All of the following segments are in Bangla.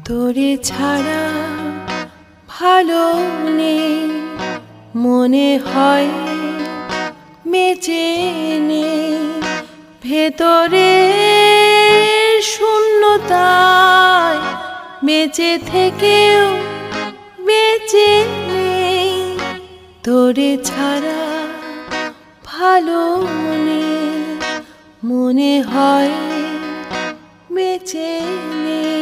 তোরে ছাড়া ভালো নেই মনে হয়, বেঁচে নেই ভেতরে শূন্যতায়, বেঁচে থেকেও বেঁচে নেই। তোরে ছাড়া ভালো নেই মনে হয়, বেঁচে নেই।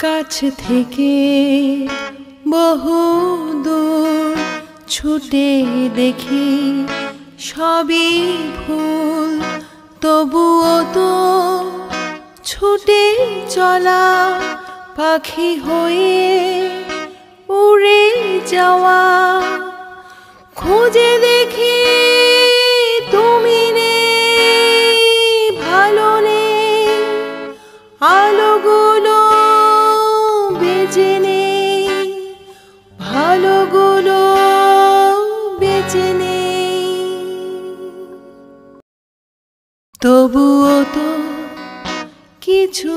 কাছ থেকে বহু দূর ছুটে দেখি সবই ভুল, তবুও তো ছুটে চলা পাখি হয়ে উড়ে যাওয়া। খুঁজে দেখি তুমি নেই, ভালো নেই, আলোগুলো বেঁচে নেই, ভালোগুলো বেঁচে নেই। তবুও তো কিছু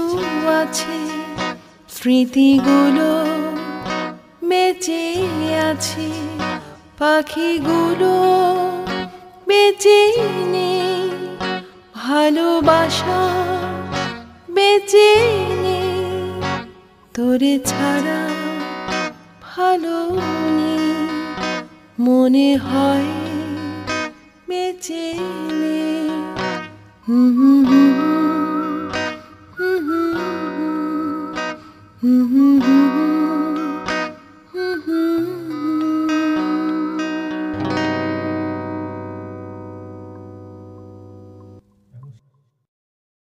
আছে, স্মৃতিগুলো বেঁচে আছে, পাখিগুলো বেঁচে নেই, ভালোবাসা বেঁচে নেই। তোরে ছাড়া ভালো নেই মনে হয়, বেঁচে নেই।